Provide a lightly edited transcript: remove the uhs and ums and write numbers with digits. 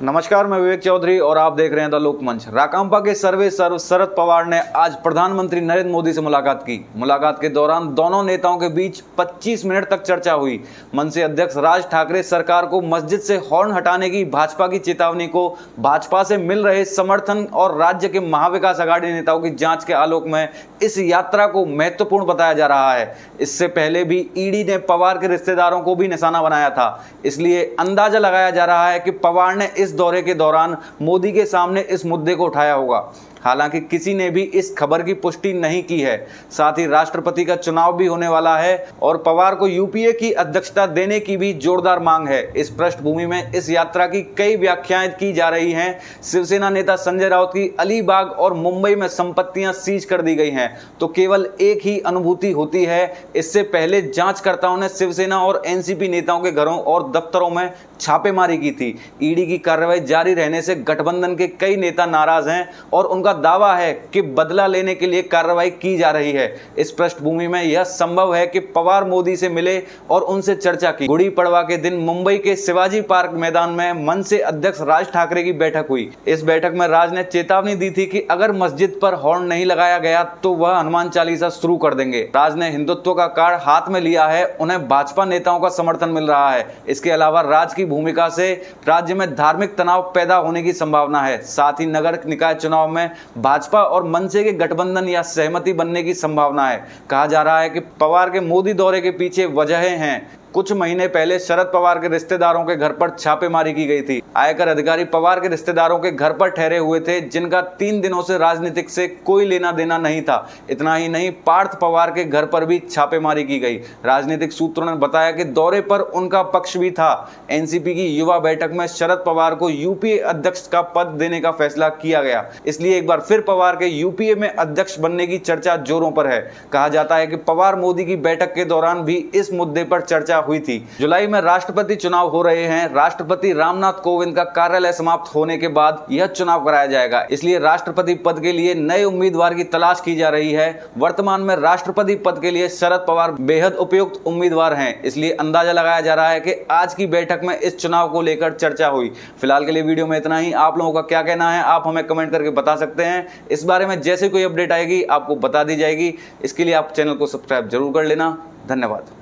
नमस्कार, मैं विवेक चौधरी और आप देख रहे हैं द लोकमंच। राकांपा के सर्वे सर्व शरद पवार ने आज प्रधानमंत्री नरेंद्र मोदी से मुलाकात की। मुलाकात के दौरान दोनों नेताओं के बीच 25 मिनट तक चर्चा हुई। मनसे अध्यक्ष राज ठाकरे सरकार को मस्जिद से हॉर्न हटाने की भाजपा की चेतावनी को भाजपा से मिल रहे समर्थन और राज्य के महाविकास अघाड़ी नेताओं की जांच के आलोक में इस यात्रा को महत्वपूर्ण बताया जा रहा है। इससे पहले भी ईडी ने पवार के रिश्तेदारों को भी निशाना बनाया था, इसलिए अंदाजा लगाया जा रहा है कि पवार ने इस दौरे के दौरान मोदी के सामने इस मुद्दे को उठाया होगा। हालांकि किसी ने भी इस खबर की पुष्टि नहीं की है। साथ ही राष्ट्रपति का चुनाव भी होने वाला है और पवार को यूपीए की अध्यक्षता देने की भी जोरदार मांग है। इस पृष्ठभूमि में इस यात्रा की कई व्याख्याएं की जा रही हैं। शिवसेना नेता संजय राउत की अलीबाग और मुंबई में संपत्तियां सीज कर दी गई हैं, तो केवल एक ही अनुभूति होती है। इससे पहले जांचकर्ताओं ने शिवसेना और एनसीपी नेताओं के घरों और दफ्तरों में छापेमारी की थी। ईडी की कार्रवाई जारी रहने से गठबंधन के कई नेता नाराज हैं और उनका दावा है कि बदला लेने के लिए कार्रवाई की जा रही है। इस पृष्ठभूमि में यह संभव है कि पवार मोदी से मिले और उनसे चर्चा की। गुड़ी पड़वा के दिन मुंबई के शिवाजी पार्क मैदान में मनसे अध्यक्ष राज ठाकरे की बैठक हुई। इस बैठक में राज ने चेतावनी दी थी कि अगर मस्जिद पर हॉर्न नहीं लगाया गया तो वह हनुमान चालीसा शुरू कर देंगे। राज ने हिंदुत्व का कार्ड हाथ में लिया है, उन्हें भाजपा नेताओं का समर्थन मिल रहा है। इसके अलावा राज की भूमिका से राज्य में धार्मिक तनाव पैदा होने की संभावना है। साथ ही नगर निकाय चुनाव में भाजपा और मनसे के गठबंधन या सहमति बनने की संभावना है। कहा जा रहा है कि पवार के मोदी दौरे के पीछे वजहें हैं। कुछ महीने पहले शरद पवार के रिश्तेदारों के घर पर छापेमारी की गई थी। आयकर अधिकारी पवार के रिश्तेदारों के घर पर ठहरे हुए थे, जिनका 3 दिनों से राजनीतिक से कोई लेना देना नहीं था। इतना ही नहीं, पार्थ पवार के घर पर भी छापेमारी की गई। राजनीतिक सूत्रों ने बताया कि दौरे पर उनका पक्ष भी था। एनसीपी की युवा बैठक में शरद पवार को यूपीए अध्यक्ष का पद देने का फैसला किया गया। इसलिए एक बार फिर पवार के यूपीए में अध्यक्ष बनने की चर्चा जोरों पर है। कहा जाता है कि पवार मोदी की बैठक के दौरान भी इस मुद्दे पर चर्चा हुई थी। जुलाई में राष्ट्रपति चुनाव हो रहे हैं। राष्ट्रपति रामनाथ कोविंद का कार्यालय समाप्त होने के बाद यह चुनाव कराया जाएगा। इसलिए राष्ट्रपति पद के लिए नए उम्मीदवार की तलाश की जा रही है। वर्तमान में राष्ट्रपति पद के लिए शरद पवार बेहद उपयुक्त उम्मीदवार हैं। इसलिए अंदाजा लगाया जा रहा है कि आज की बैठक में इस चुनाव को लेकर चर्चा हुई। फिलहाल के लिए वीडियो में इतना ही। आप लोगों का क्या कहना है, आप हमें कमेंट करके बता सकते हैं। इस बारे में जैसे कोई अपडेट आएगी आपको बता दी जाएगी। इसके लिए आप चैनल को सब्सक्राइब जरूर कर लेना। धन्यवाद।